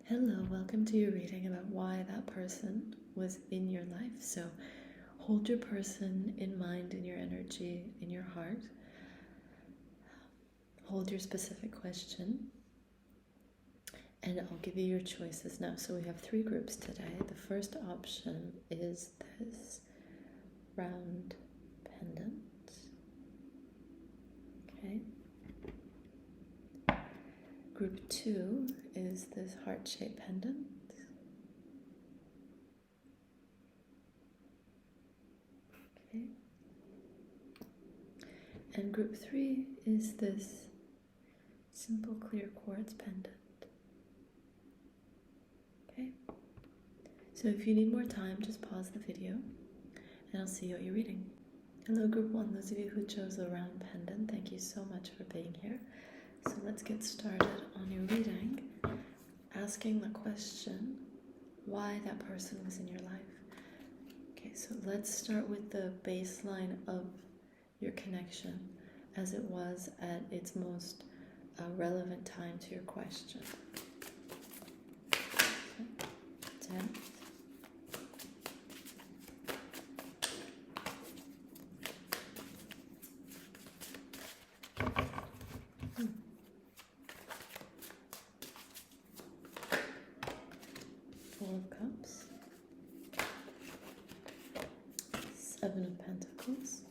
Hello, welcome to your reading about why that person was in your life. So hold your person in mind, in your energy, in your heart. Hold your specific question. And I'll give you your choices now. So we have 3 groups today. The first option is this round pendant. Okay. Group 2 is this heart-shaped pendant. Okay. And group 3 is this simple clear quartz pendant. Okay. So if you need more time, just pause the video and I'll see you at your reading. Hello group 1, those of you who chose the round pendant, thank you so much for being here. So let's get started on your reading, asking the question, why that person was in your life. Okay, so let's start with the baseline of your connection as it was at its most relevant time to your question. Okay. 10. Four of Cups, 7 of Pentacles,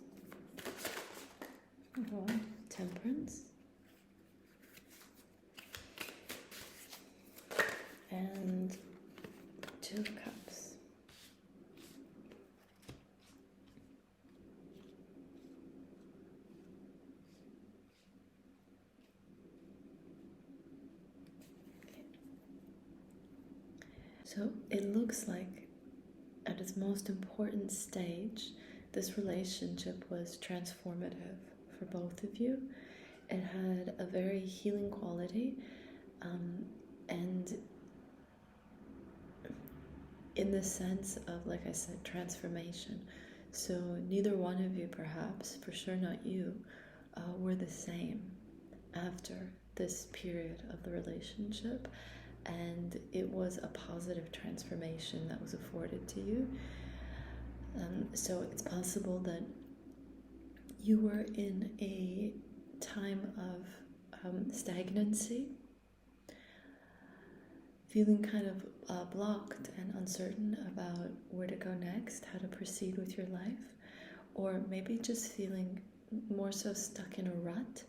Temperance, and 2 of Cups. So it looks like at its most important stage, this relationship was transformative for both of you. It had a very healing quality, and in the sense of, like I said, transformation. So neither one of you, perhaps, for sure not you, were the same after this period of the relationship. And it was a positive transformation that was afforded to you. So it's possible that you were in a time of stagnancy, feeling kind of blocked and uncertain about where to go next, how to proceed with your life, or maybe just feeling more so stuck in a rut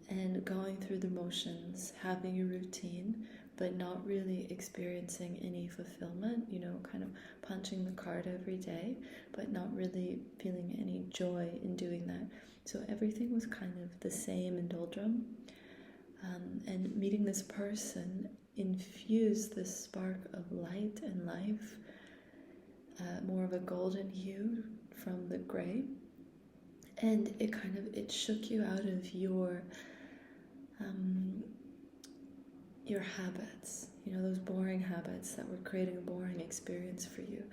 and going through the motions, having a routine, but not really experiencing any fulfillment, kind of punching the card every day, but not really feeling any joy in doing that. So everything was kind of the same in doldrum. And meeting this person infused this spark of light and life, more of a golden hue from the gray. And it shook you out of your habits, those boring habits that were creating a boring experience for you.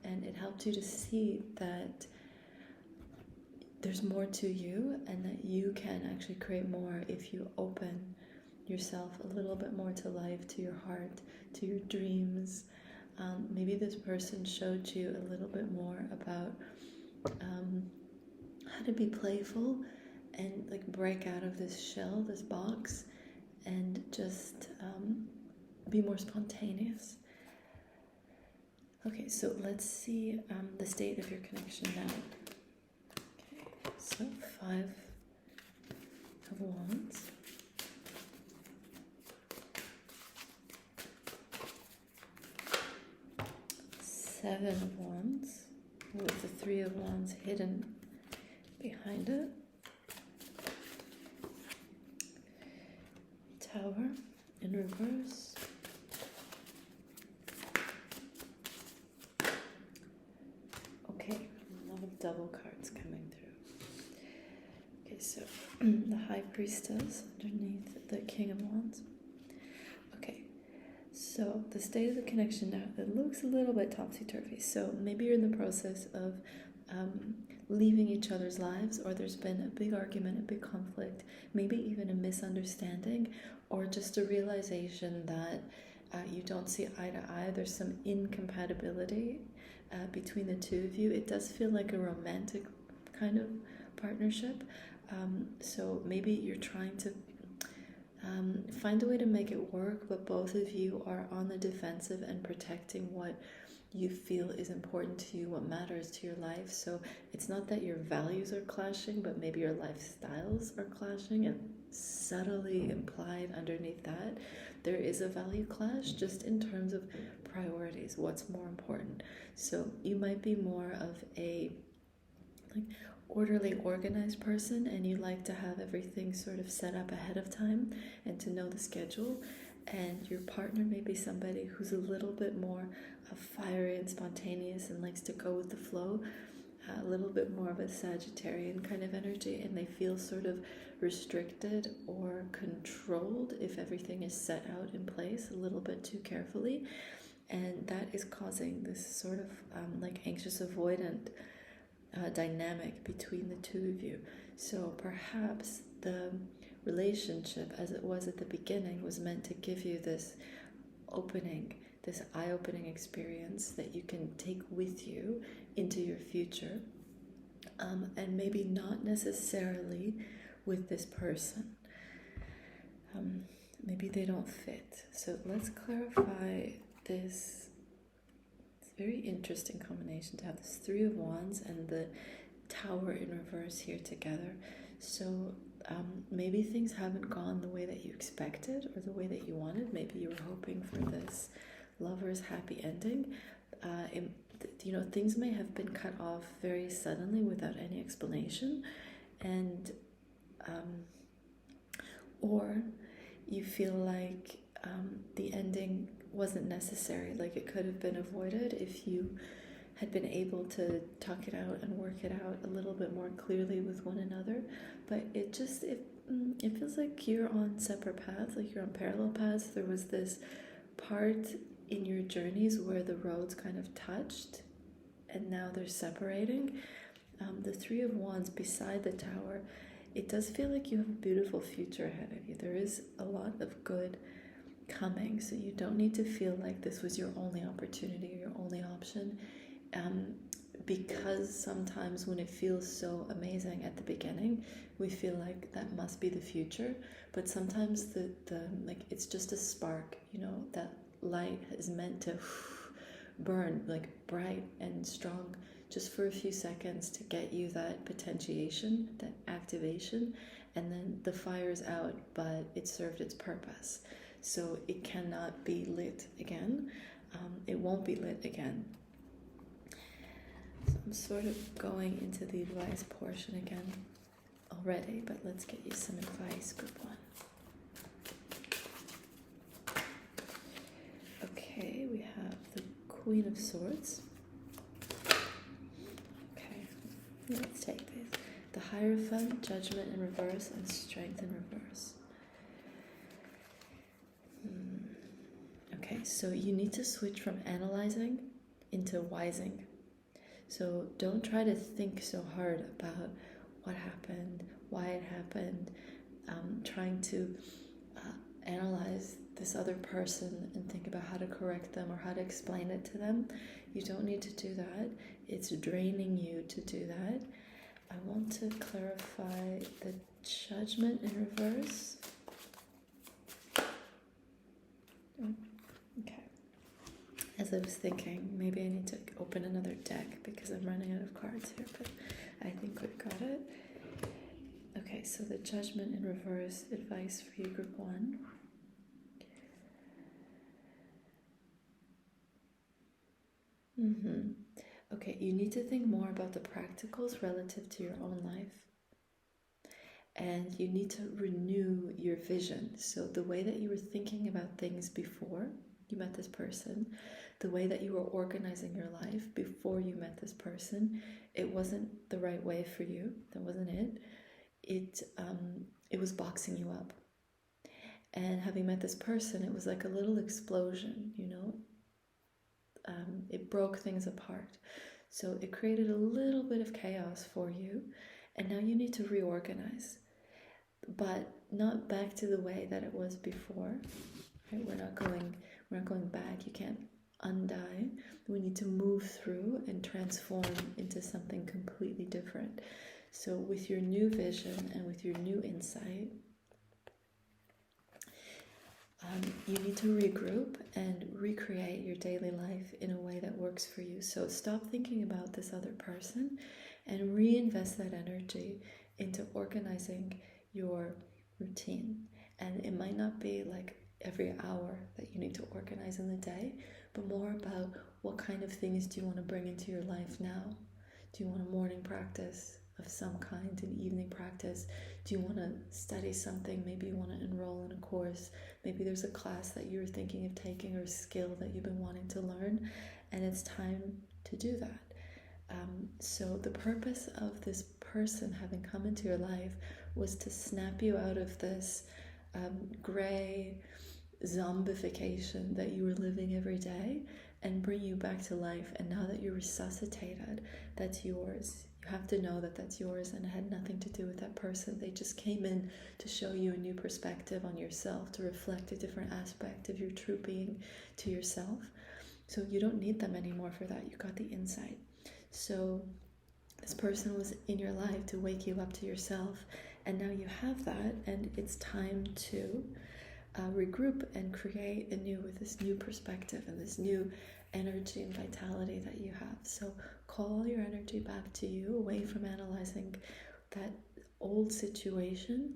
And it helped you to see that there's more to you and that you can actually create more if you open yourself a little bit more to life, to your heart, to your dreams. Maybe this person showed you a little bit more about how to be playful and break out of this shell, this box, and just be more spontaneous. Okay, so let's see the state of your connection now. Okay, so 5 of Wands. Seven of Wands, with the 3 of Wands hidden behind it. Tower in reverse. Okay, a lot of double cards coming through. Okay, so the High Priestess underneath the King of Wands. Okay, so the state of the connection now, it looks a little bit topsy-turvy. So maybe you're in the process of leaving each other's lives, or there's been a big argument, a big conflict, maybe even a misunderstanding, or just a realization that you don't see eye to eye. There's some incompatibility between the two of you. It does feel like a romantic kind of partnership. So maybe you're trying to find a way to make it work, but both of you are on the defensive and protecting what you feel is important to you, what matters to your life. So it's not that your values are clashing, but maybe your lifestyles are clashing, and subtly implied underneath that there is a value clash, just in terms of priorities, what's more important. So you might be more of a orderly, organized person, and you like to have everything sort of set up ahead of time and to know the schedule. And your partner may be somebody who's a little bit more fiery and spontaneous and likes to go with the flow, a little bit more of a Sagittarian kind of energy, and they feel sort of restricted or controlled if everything is set out in place a little bit too carefully. And that is causing this sort of anxious avoidant dynamic between the two of you. So perhaps the relationship, as it was at the beginning, was meant to give you this opening, this eye-opening experience that you can take with you into your future, and maybe not necessarily with this person. Maybe they don't fit. So let's clarify this. It's a very interesting combination to have this Three of Wands and the Tower in reverse here together. So maybe things haven't gone the way that you expected or the way that you wanted. Maybe you were hoping for this lover's happy ending. Things may have been cut off very suddenly without any explanation, and or you feel like the ending wasn't necessary, like it could have been avoided if you had been able to talk it out and work it out a little bit more clearly with one another. But it feels like you're on separate paths, like you're on parallel paths. There was this part in your journeys where the roads kind of touched, and now they're separating. The Three of Wands beside the Tower, it does feel like you have a beautiful future ahead of you. There is a lot of good coming, so you don't need to feel like this was your only opportunity or your only option, because sometimes when it feels so amazing at the beginning, we feel like that must be the future. But sometimes the it's just a spark, that light is meant to burn like bright and strong just for a few seconds to get you that potentiation, that activation, and then the fire's out, but it served its purpose. So it cannot be lit again. It won't be lit again. So I'm sort of going into the advice portion again already, but let's get you some advice, group one. Okay, we have the Queen of Swords. Okay, let's take this. The Hierophant, Judgment in reverse, and Strength in reverse. Okay, so you need to switch from analyzing into wising. So don't try to think so hard about what happened, why it happened, trying to analyze this other person and think about how to correct them or how to explain it to them. You don't need to do that. It's draining you to do that. I want to clarify the Judgment in reverse. Okay. As I was thinking, maybe I need to open another deck because I'm running out of cards here, but I think we've got it. Okay, so the Judgment in reverse, advice for you, group one. Okay, you need to think more about the practicals relative to your own life. And you need to renew your vision. So the way that you were thinking about things before you met this person, the way that you were organizing your life before you met this person, it wasn't the right way for you. That wasn't it. It was boxing you up. And having met this person, it was like a little explosion, it broke things apart. So it created a little bit of chaos for you, and now you need to reorganize, but not back to the way that it was before. Right? We're not going So with your new vision and with your new insight, you need to regroup and recreate your daily life in a way that works for you. So stop thinking about this other person and reinvest that energy into organizing your routine. And it might not be like every hour that you need to organize in the day, but more about what kind of things do you want to bring into your life now. Do you want a morning practice of some kind, an evening practice? Do you want to study something? Maybe you want to enroll in a course. Maybe there's a class that you're thinking of taking or a skill that you've been wanting to learn, and it's time to do that. So the purpose of this person having come into your life was to snap you out of this gray zombification that you were living every day and bring you back to life. And now that you're resuscitated, that's yours. You have to know that that's yours, and it had nothing to do with that person. They just came in to show you a new perspective on yourself, to reflect a different aspect of your true being to yourself. So you don't need them anymore for that. You got the insight. So this person was in your life to wake you up to yourself, and now you have that, and it's time to regroup and create anew with this new perspective and this new energy and vitality that you have. So call your energy back to you, away from analyzing that old situation.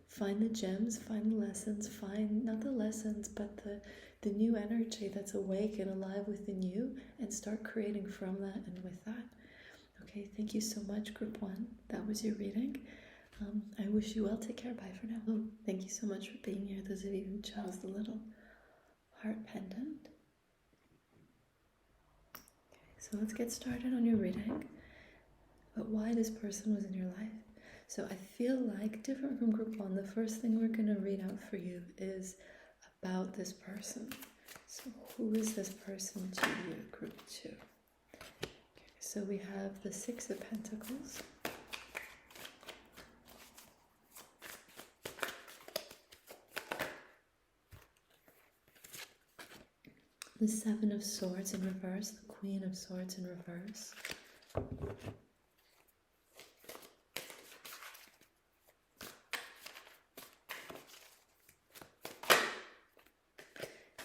Find the gems, find the lessons, find not the lessons, but the new energy that's awake and alive within you, and start creating from that and with that. Okay, thank you so much, Group 1. That was your reading. I wish you well. Take care. Bye for now. Oh, thank you so much for being here, those of you who chose the little heart pendant. Okay, so let's get started on your reading about why this person was in your life. So I feel like, different from Group 1, the first thing we're going to read out for you is about this person. So who is this person to you, Group 2? Okay, so we have the Six of Pentacles, the Seven of Swords in reverse, the Queen of Swords in reverse,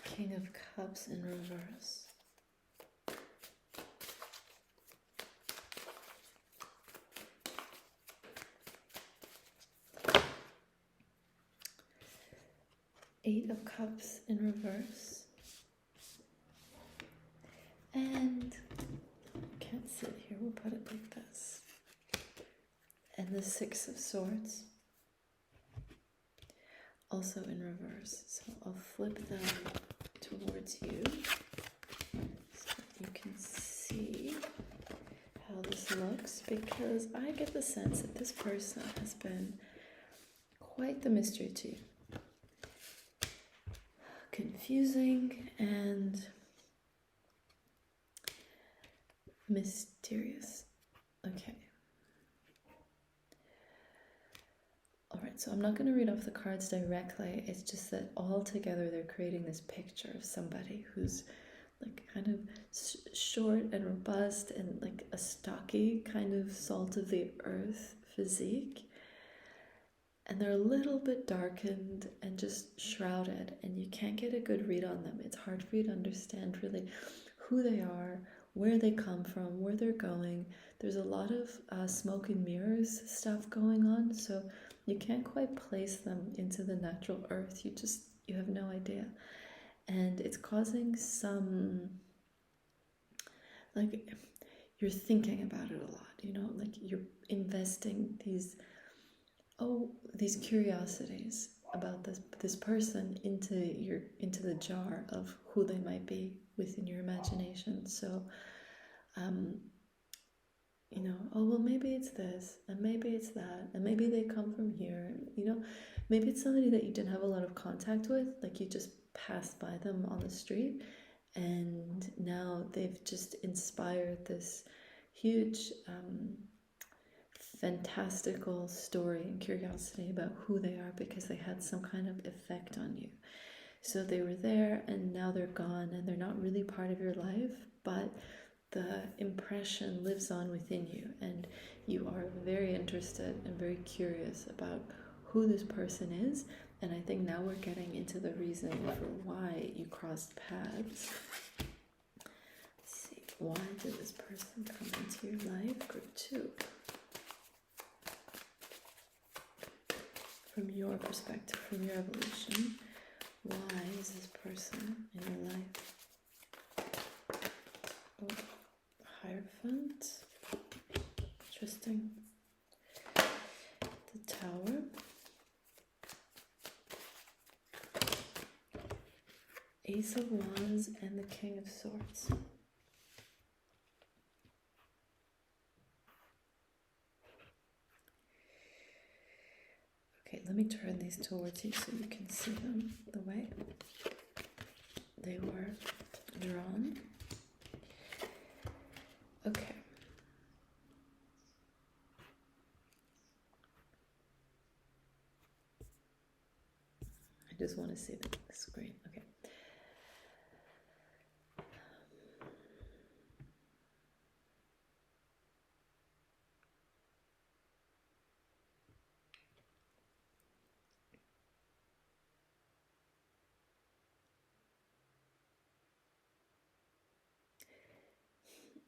King of Cups in reverse, Eight of Cups in reverse, and can't see it here, we'll put it like this, and the Six of Swords also in reverse. So I'll flip them towards you so you can see how this looks, because I get the sense that this person has been quite the mystery to you. Confusing and mysterious. Okay. Alright, so I'm not going to read off the cards directly. It's just that all together they're creating this picture of somebody who's like kind of short and robust and like a stocky kind of salt of the earth physique. And they're a little bit darkened and just shrouded, and you can't get a good read on them. It's hard for you to understand really who they are, where they come from, where they're going. There's a lot of smoke and mirrors stuff going on, so you can't quite place them into the natural earth. You have no idea. And it's causing some, like, you're thinking about it a lot, like you're investing these curiosities about this person into the jar of who they might be within your imagination. So well, maybe it's this, and maybe it's that, and maybe they come from here, maybe it's somebody that you didn't have a lot of contact with, like you just passed by them on the street, and now they've just inspired this huge fantastical story and curiosity about who they are, because they had some kind of effect on you. So they were there, and now they're gone, and they're not really part of your life, but the impression lives on within you, and you are very interested and very curious about who this person is. And I think now we're getting into the reason for why you crossed paths. Let's see, why did this person come into your life? Group 2. From your perspective, from your evolution, why is this person in your life? Oh, Hierophant. Interesting. The Tower. Ace of Wands and the King of Swords. Okay, let me turn these towards you so you can see them the way they were drawn. Okay. I just want to see the screen. Okay.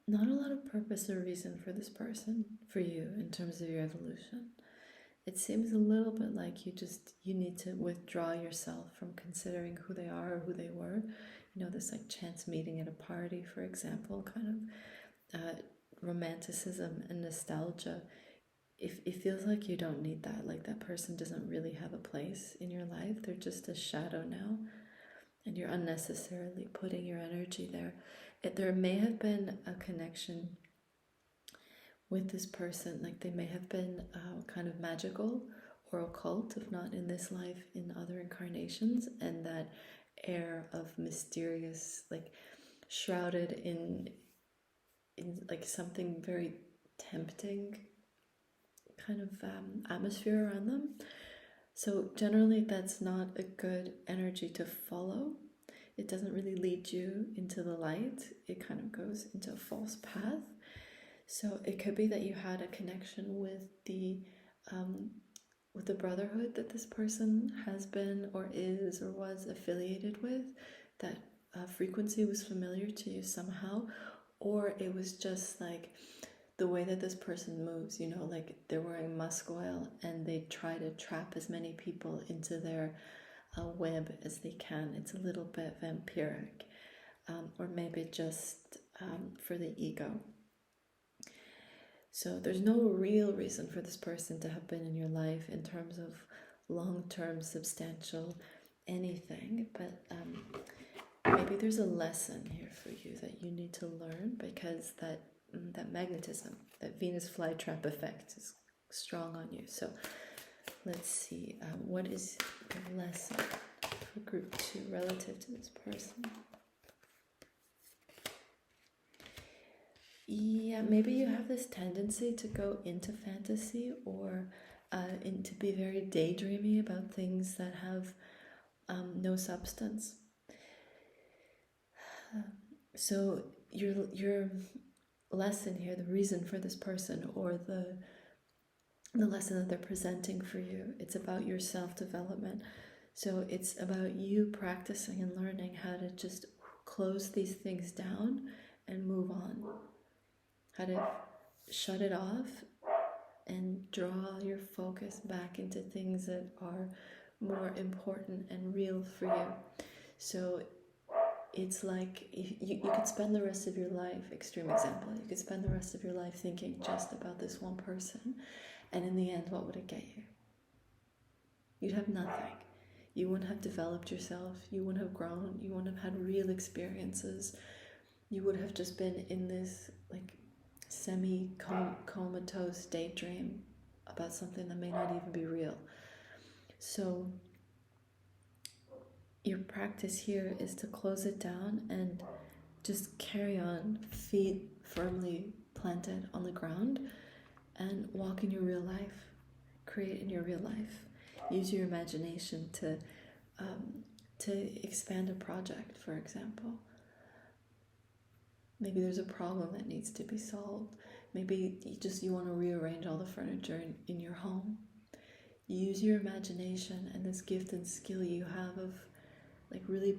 Not a lot of purpose or reason for this person, for you, in terms of your evolution. It seems a little bit like you need to withdraw yourself from considering who they are or who they were. You know, this like chance meeting at a party, for example, kind of romanticism and nostalgia. It feels like you don't need that. Like that person doesn't really have a place in your life. They're just a shadow now. And you're unnecessarily putting your energy there. There may have been a connection with this person, like they may have been kind of magical or occult, if not in this life, in other incarnations, and that air of mysterious, like shrouded in like something very tempting kind of atmosphere around them. So generally that's not a good energy to follow. It doesn't really lead you into the light. It kind of goes into a false path. So it could be that you had a connection with the brotherhood that this person has been or is or was affiliated with. That frequency was familiar to you somehow, or it was just like the way that this person moves, you know, like they're wearing musk oil and they try to trap as many people into their web as they can. It's a little bit vampiric, or maybe just for the ego. So there's no real reason for this person to have been in your life in terms of long-term, substantial anything, but maybe there's a lesson here for you that you need to learn, because that magnetism, that Venus flytrap effect is strong on you. So let's see, what is the lesson for group 2 relative to this person? Yeah, maybe you have this tendency to go into fantasy or to be very daydreamy about things that have no substance. So your lesson here, the reason for this person, or the lesson that they're presenting for you, it's about your self-development. So it's about you practicing and learning how to just close these things down and move on. How to shut it off and draw your focus back into things that are more important and real for you. So it's like you could spend the rest of your life, extreme example, you could spend the rest of your life thinking just about this one person, and in the end, what would it get you? You'd have nothing. You wouldn't have developed yourself, you wouldn't have grown, you wouldn't have had real experiences. You would have just been in this like semi-comatose daydream about something that may not even be real. So your practice here is to close it down and just carry on, feet firmly planted on the ground, and walk in your real life, create in your real life. Use your imagination to expand a project, for example. Maybe there's a problem that needs to be solved. Maybe you want to rearrange all the furniture in your home. Use your imagination and this gift and skill you have of like really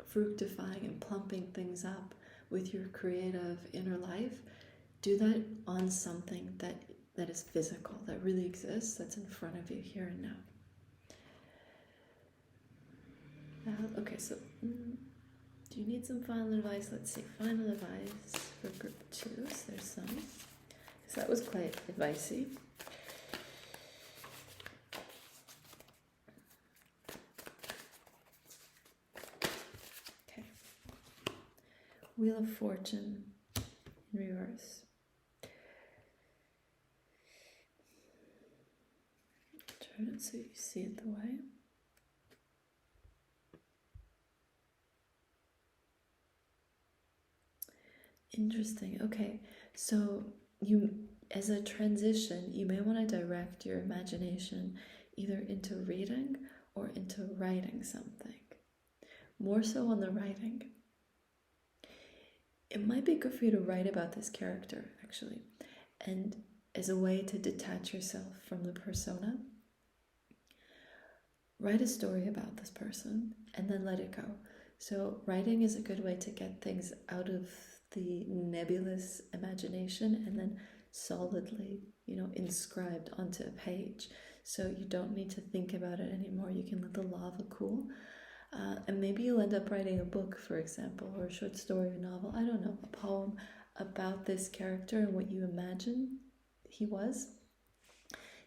fructifying and plumping things up with your creative inner life. Do that on something that is physical, that really exists, that's in front of you here and now. Okay, so do you need some final advice? Let's see, final advice for group 2. So there's some, because that was quite advicey. Okay, Wheel of Fortune in reverse. Turn it so you see it the way. Interesting. Okay, so you, as a transition, you may want to direct your imagination either into reading or into writing something. More so on the writing. It might be good for you to write about this character, actually, and as a way to detach yourself from the persona. Write a story about this person and then let it go. So writing is a good way to get things out of the nebulous imagination and then solidly, inscribed onto a page. So you don't need to think about it anymore. You can let the lava cool. And maybe you'll end up writing a book, for example, or a short story, a novel, I don't know, a poem about this character and what you imagine he was.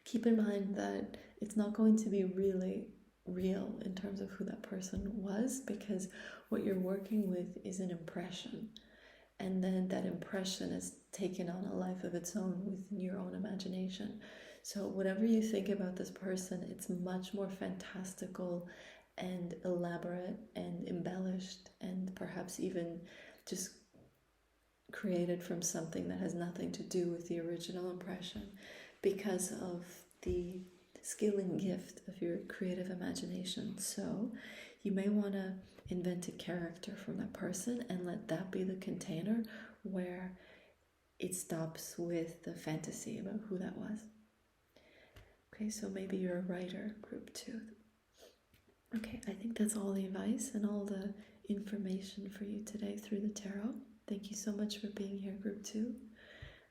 Keep in mind that it's not going to be really real in terms of who that person was, because what you're working with is an impression. And then that impression is taken on a life of its own within your own imagination. So whatever you think about this person, it's much more fantastical and elaborate and embellished and perhaps even just created from something that has nothing to do with the original impression, because of the skill and gift of your creative imagination. So you may want to invent a character from that person and let that be the container where it stops with the fantasy about who that was. Okay, so maybe you're a writer, group 2. Okay, I think that's all the advice and all the information for you today through the tarot. Thank you so much for being here, group 2.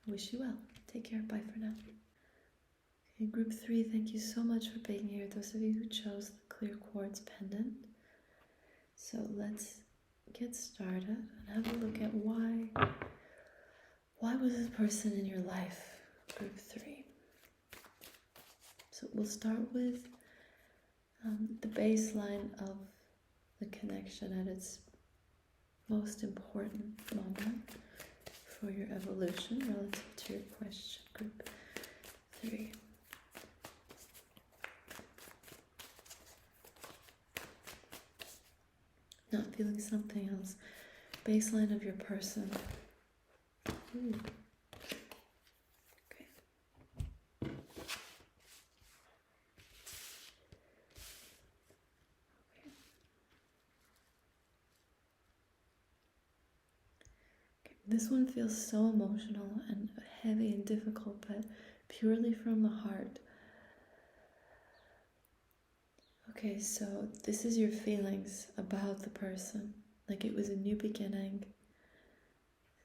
I wish you well. Take care. Bye for now. Okay, group 3, thank you so much for being here. Those of you who chose the clear quartz pendant. So let's get started and have a look at why was this person in your life, group 3. So we'll start with the baseline of the connection at its most important moment for your evolution relative to your question, group 3. Not feeling something else. Baseline of your person. Ooh. Okay. This one feels so emotional and heavy and difficult, but purely from the heart. Okay, so this is your feelings about the person, like it was a new beginning.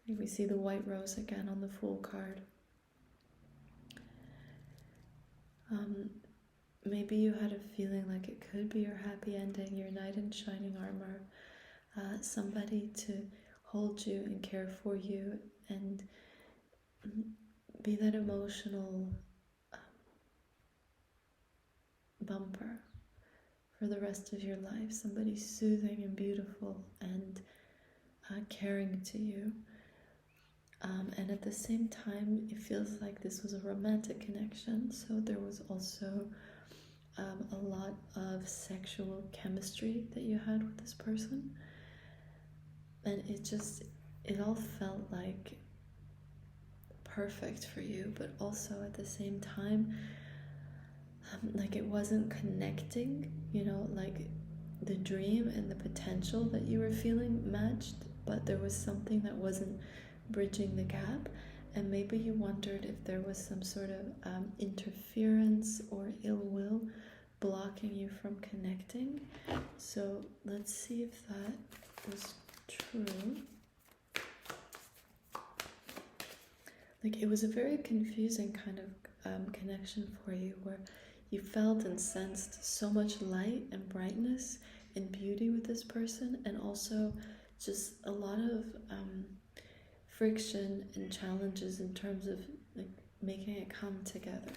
We see the white rose again on the Fool card. Maybe you had a feeling like it could be your happy ending, your knight in shining armor, somebody to hold you and care for you and be that emotional bumper for the rest of your life, somebody soothing and beautiful and caring to you. And at the same time, it feels like this was a romantic connection, so there was also a lot of sexual chemistry that you had with this person. And it all felt like perfect for you, but also at the same time, like it wasn't connecting, like the dream and the potential that you were feeling matched but there was something that wasn't bridging the gap, and maybe you wondered if there was some sort of interference or ill will blocking you from connecting. So let's see if that was true. Like, it was a very confusing kind of connection for you, where you felt and sensed so much light and brightness and beauty with this person, and also just a lot of friction and challenges in terms of like making it come together.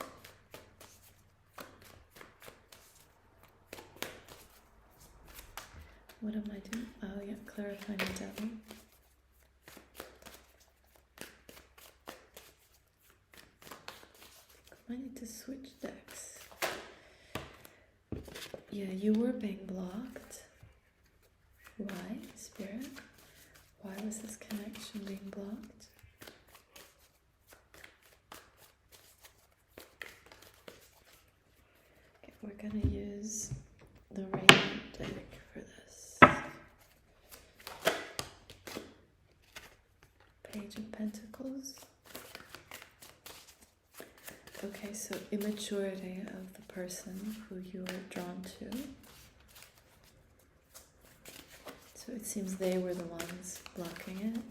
What am I doing? Oh yeah, clarifying the devil. I need to switch decks. Yeah, you were being blocked. Why, Spirit? Why was this connection being blocked? Okay, we're gonna use the Radiant deck for this. Page of Pentacles. Okay, so immaturity of the person who you are drawn to. So it seems they were the ones blocking it,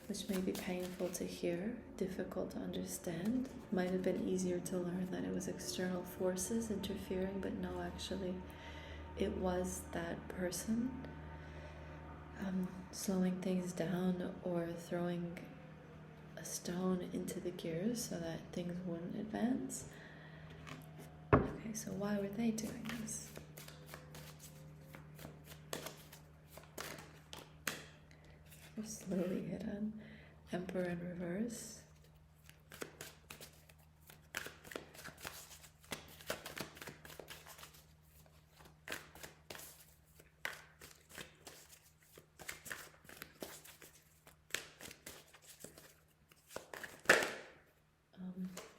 which may be painful to hear, difficult to understand. Might have been easier to learn that it was external forces interfering, but no, actually it was that person slowing things down or throwing a stone into the gears so that things wouldn't advance. Okay, so why were they doing this? We're slowly hidden. Emperor in reverse.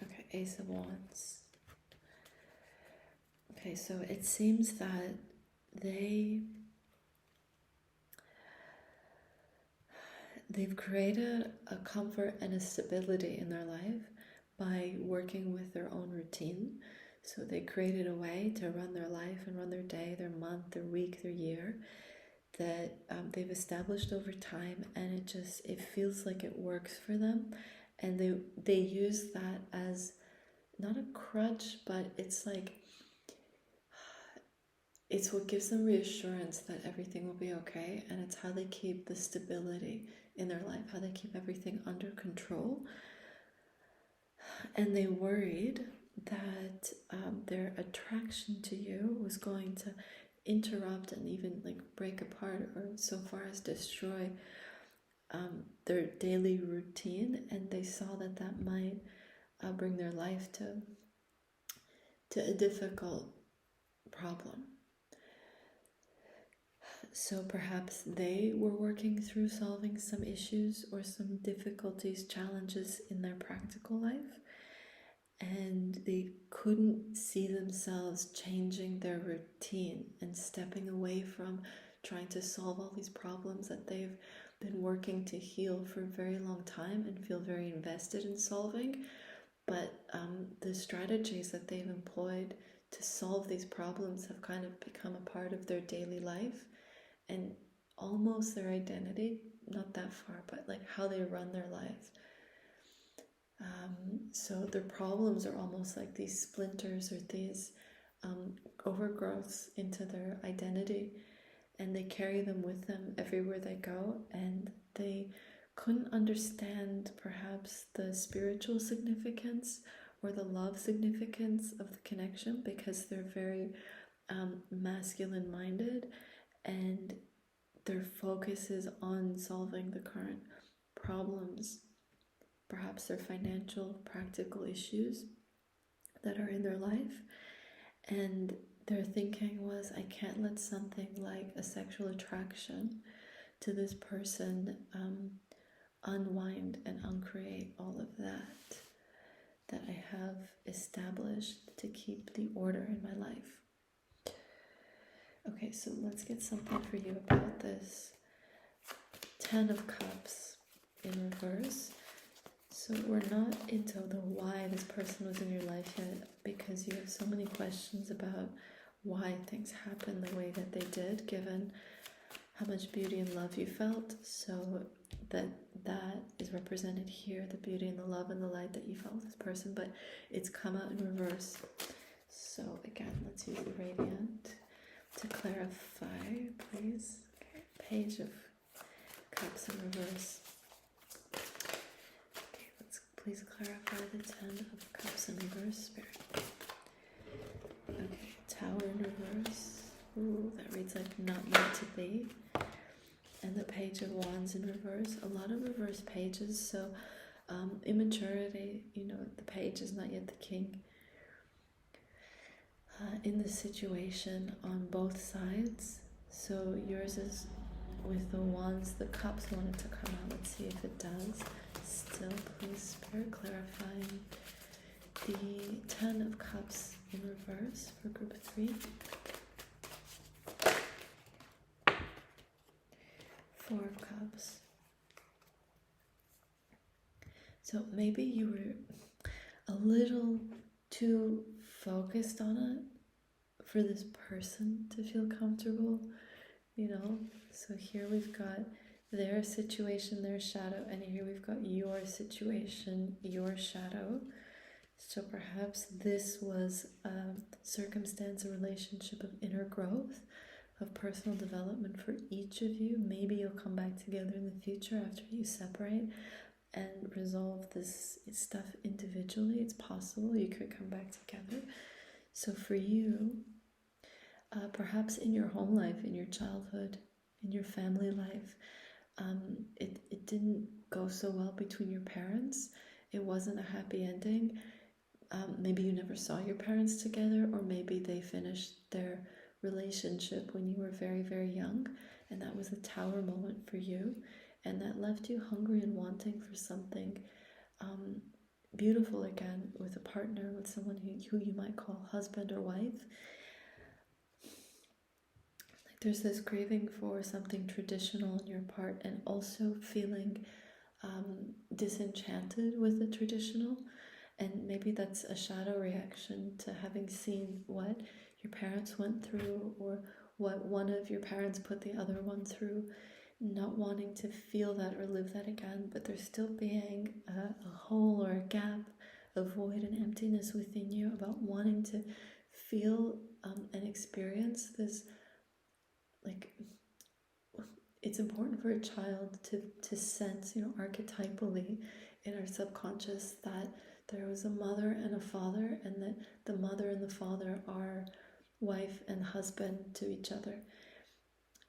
Okay, Ace of Wands. Okay, so it seems that they've created a comfort and a stability in their life by working with their own routine. So they created a way to run their life and run their day, their month, their week, their year that they've established over time, and it feels like it works for them, and they use that as not a crutch, but it's like it's what gives them reassurance that everything will be okay, and it's how they keep the stability in their life, how they keep everything under control. And they worried that their attraction to you was going to interrupt and even like break apart, or so far as destroy their daily routine, and they saw that that might bring their life to a difficult problem. So perhaps they were working through solving some issues or some difficulties, challenges in their practical life, and they couldn't see themselves changing their routine and stepping away from trying to solve all these problems that they've been working to heal for a very long time and feel very invested in solving. But the strategies that they've employed to solve these problems have kind of become a part of their daily life and almost their identity, not that far, but like how they run their lives. So their problems are almost like these splinters or these overgrowths into their identity, and they carry them with them everywhere they go, and they couldn't understand perhaps the spiritual significance or the love significance of the connection, because they're very masculine minded, and their focus is on solving the current problems, perhaps their financial, practical issues that are in their life. And their thinking was, I can't let something like a sexual attraction to this person unwind and uncreate all of that I have established to keep the order in my life. Okay, so let's get something for you about this. Ten of Cups in reverse. So we're not into the why this person was in your life yet, because you have so many questions about why things happened the way that they did, given how much beauty and love you felt. So that is represented here, the beauty and the love and the light that you felt with this person, but it's come out in reverse. So again, let's use the radiant to clarify, please. Okay, Page of Cups in reverse. Okay, let's please clarify the Ten of Cups in reverse, Spirit. Okay, Tower in reverse. Ooh, that reads like not meant to be. And the Page of Wands in reverse. A lot of reverse pages, so immaturity, the page is not yet the king. In the situation on both sides. So yours is with the Wands, the Cups wanted to come out. Let's see if it does. Still, please, Spirit, clarifying the Ten of Cups in reverse for group 3. Four of Cups. So maybe you were a little too focused on it for this person to feel comfortable, So here we've got their situation, their shadow, and here we've got your situation, your shadow. So perhaps this was a circumstance, a relationship of inner growth, of personal development for each of you. Maybe you'll come back together in the future after you separate and resolve this stuff individually. It's possible you could come back together. So for you, perhaps in your home life, in your childhood, in your family life, it didn't go so well between your parents. It wasn't a happy ending. Maybe you never saw your parents together, or maybe they finished their relationship when you were very, very young, and that was a Tower moment for you, and that left you hungry and wanting for something beautiful again, with a partner, with someone who you might call husband or wife. Like there's this craving for something traditional on your part, and also feeling disenchanted with the traditional. And maybe that's a shadow reaction to having seen what your parents went through, or what one of your parents put the other one through, not wanting to feel that or live that again, but there's still being a hole or a gap, a void and emptiness within you about wanting to feel and experience this. Like, it's important for a child to sense, archetypally in our subconscious, that there was a mother and a father, and that the mother and the father are wife and husband to each other.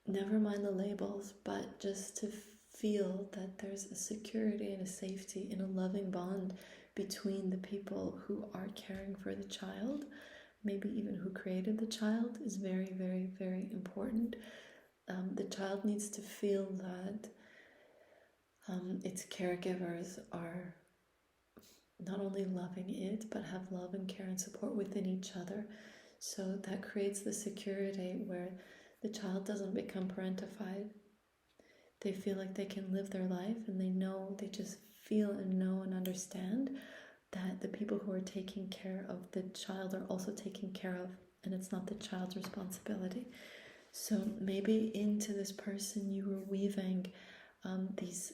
Never mind the labels, but just to feel that there's a security and a safety in a loving bond between the people who are caring for the child, maybe even who created the child, is very, very, very important. The child needs to feel that its caregivers are not only loving it, but have love and care and support within each other. So that creates the security where the child doesn't become parentified. They feel like they can live their life, and they just feel and know and understand that the people who are taking care of the child are also taken care of, and it's not the child's responsibility. So maybe into this person you were weaving these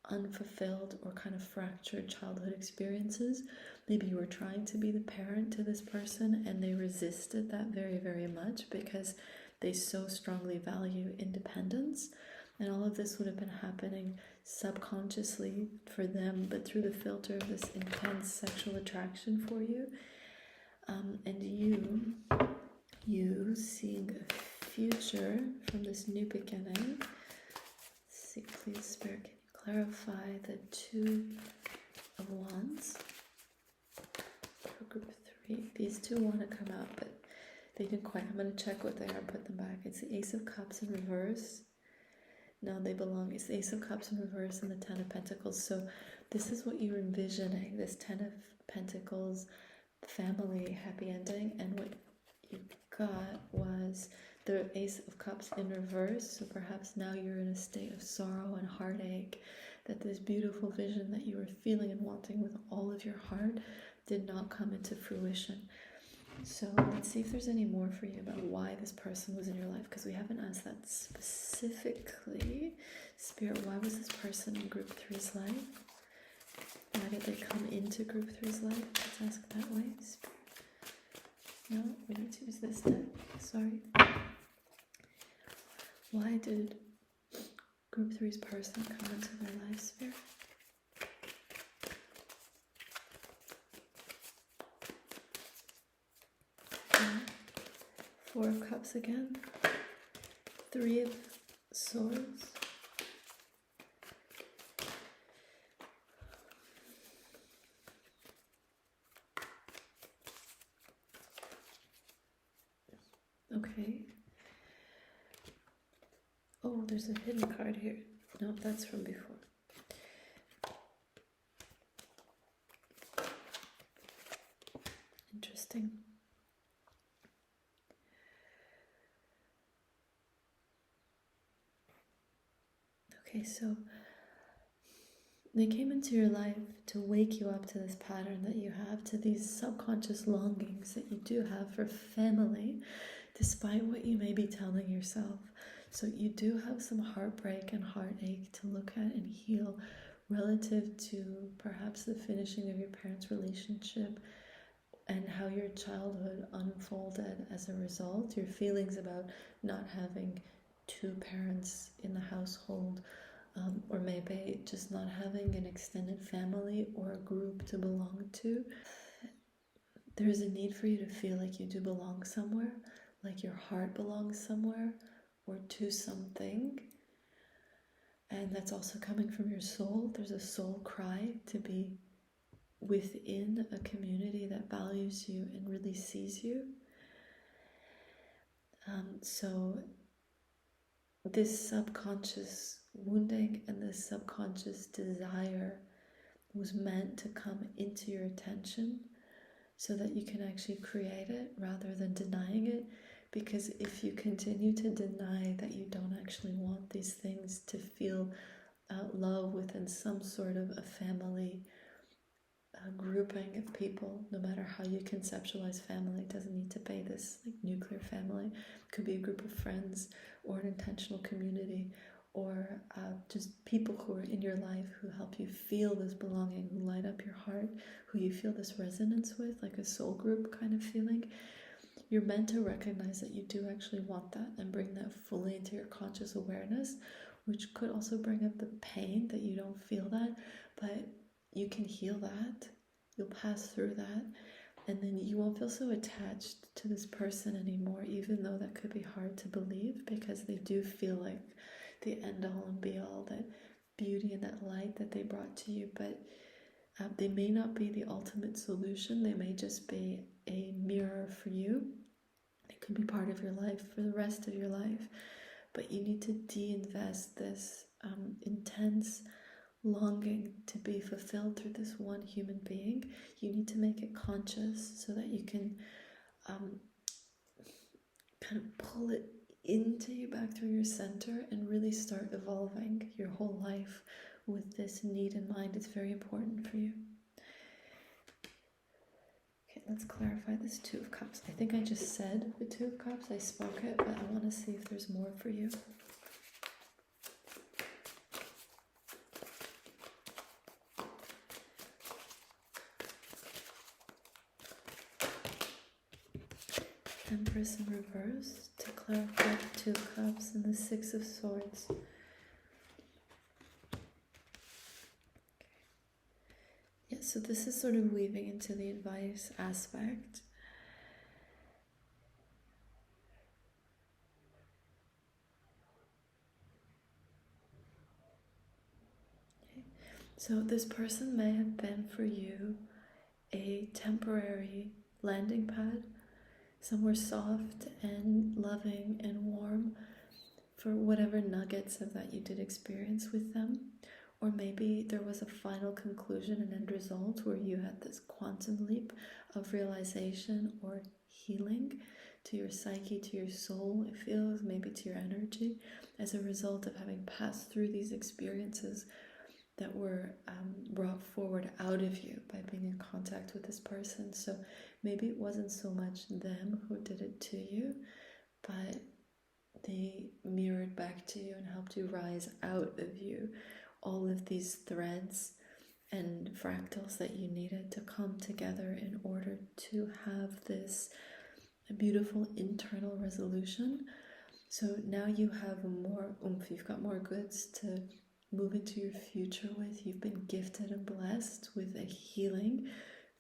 unfulfilled or kind of fractured childhood experiences. Maybe you were trying to be the parent to this person, and they resisted that very, very much because they so strongly value independence. And all of this would have been happening subconsciously for them, but through the filter of this intense sexual attraction for you. And you seeing a future from this new beginning. Let's see, please, Spirit, can you clarify the Two of Wands for group 3? These two want to come out, but they didn't quite. I'm going to check what they are, put them back. It's the Ace of Cups in reverse. No, they belong. It's the Ace of Cups in reverse and the Ten of Pentacles. So this is what you're envisioning, this Ten of Pentacles family happy ending. And what you got was the Ace of Cups in reverse. So perhaps now you're in a state of sorrow and heartache, that this beautiful vision that you were feeling and wanting with all of your heart did not come into fruition. So let's see if there's any more for you about why this person was in your life, because we haven't asked that specifically. Spirit, why was this person in Group 3's life? Why did they come into Group 3's life? Let's ask that way. Spirit. No, we need to use this deck. Sorry. Why did Group 3's person come into their life, Spirit? Four of Cups again. Three of Swords. Okay. Oh, there's a hidden card here. No, that's from before. Interesting. Okay, so they came into your life to wake you up to this pattern that you have, to these subconscious longings that you do have for family, despite what you may be telling yourself. So you do have some heartbreak and heartache to look at and heal relative to perhaps the finishing of your parents' relationship and how your childhood unfolded as a result, your feelings about not having two parents in the household, or maybe just not having an extended family or a group to belong to. There is a need for you to feel like you do belong somewhere, like your heart belongs somewhere or to something. And that's also coming from your soul. There's a soul cry to be within a community that values you and really sees you. So this subconscious wounding and this subconscious desire was meant to come into your attention so that you can actually create it rather than denying it. Because if you continue to deny that you don't actually want these things, to feel love within some sort of a family grouping of people, no matter how you conceptualize family, it doesn't need to be this like nuclear family. It could be a group of friends or an intentional community, or just people who are in your life who help you feel this belonging, who light up your heart, who you feel this resonance with, like a soul group kind of feeling. You're meant to recognize that you do actually want that and bring that fully into your conscious awareness, which could also bring up the pain that you don't feel that, but you can heal that. You'll pass through that, and then you won't feel so attached to this person anymore, even though that could be hard to believe, because they do feel like the end all and be all, that beauty and that light that they brought to you. But they may not be the ultimate solution. They may just be a mirror for you. They could be part of your life for the rest of your life, but you need to de-invest this intense longing to be fulfilled through this one human being. You need to make it conscious so that you can kind of pull it into you back through your center and really start evolving your whole life with this need in mind. It's very important for you. Okay, let's clarify this Two of Cups. I think I just said the Two of Cups. I spoke it, but I want to see if there's more for you. Empress in reverse to clarify the Two of Cups and the Six of Swords. Yeah, so this is sort of weaving into the advice aspect. Okay. So this person may have been for you a temporary landing pad, somewhere soft and loving and warm for whatever nuggets of that you did experience with them. Or maybe there was a final conclusion and end result where you had this quantum leap of realization or healing to your psyche, to your soul, it feels, maybe to your energy, as a result of having passed through these experiences that were brought forward out of you by being in contact with this person. So maybe it wasn't so much them who did it to you, but they mirrored back to you and helped you rise out of you all of these threads and fractals that you needed to come together in order to have this beautiful internal resolution. So now you have more oomph, you've got more goods to move into your future with. You've been gifted and blessed with a healing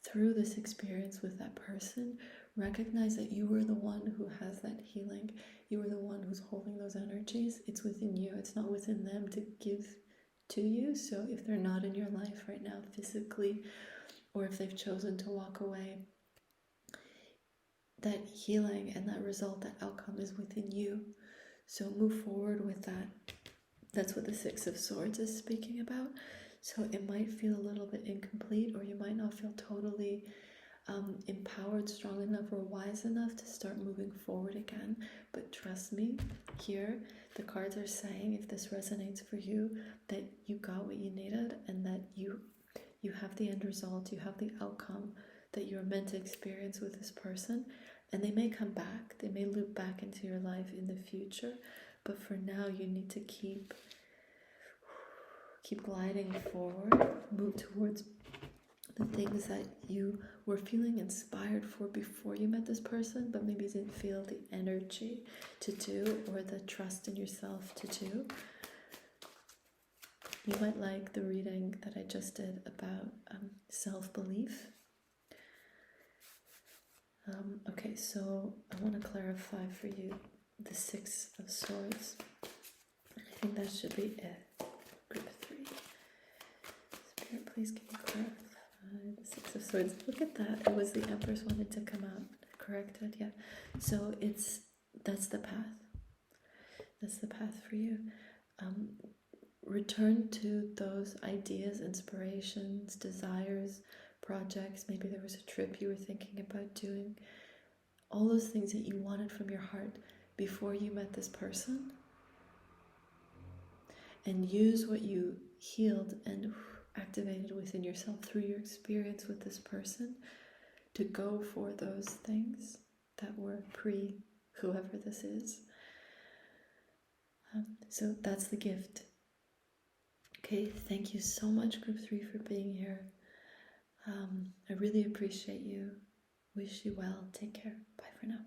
through this experience with that person. Recognize that you are the one who has that healing. You are the one who's holding those energies. It's within you. It's not within them to give to you. So if they're not in your life right now physically, or if they've chosen to walk away, that healing and that result, that outcome is within you. So move forward with that. That's what the Six of Swords is speaking about. So it might feel a little bit incomplete, or you might not feel totally empowered, strong enough, or wise enough to start moving forward again. But trust me, here the cards are saying, if this resonates for you, that you got what you needed, and that you have the end result, you have the outcome that you're meant to experience with this person. And they may come back, they may loop back into your life in the future, but for now you need to keep gliding forward, move towards the things that you were feeling inspired for before you met this person, but maybe didn't feel the energy to do, or the trust in yourself to do. You might like the reading that I just did about self-belief. Okay, so I want to clarify for you the Six of Swords. I think that should be it. Group 3. Spirit, please can you clarify the Six of Swords? Look at that. It was the Empress wanted to come out. Corrected, yeah. So that's the path. That's the path for you. Return to those ideas, inspirations, desires, projects. Maybe there was a trip you were thinking about doing. All those things that you wanted from your heart before you met this person. And use what you healed and activated within yourself through your experience with this person to go for those things that were pre-whoever this is. So that's the gift. Okay, thank you so much, Group 3, for being here. I really appreciate you. Wish you well. Take care. Bye for now.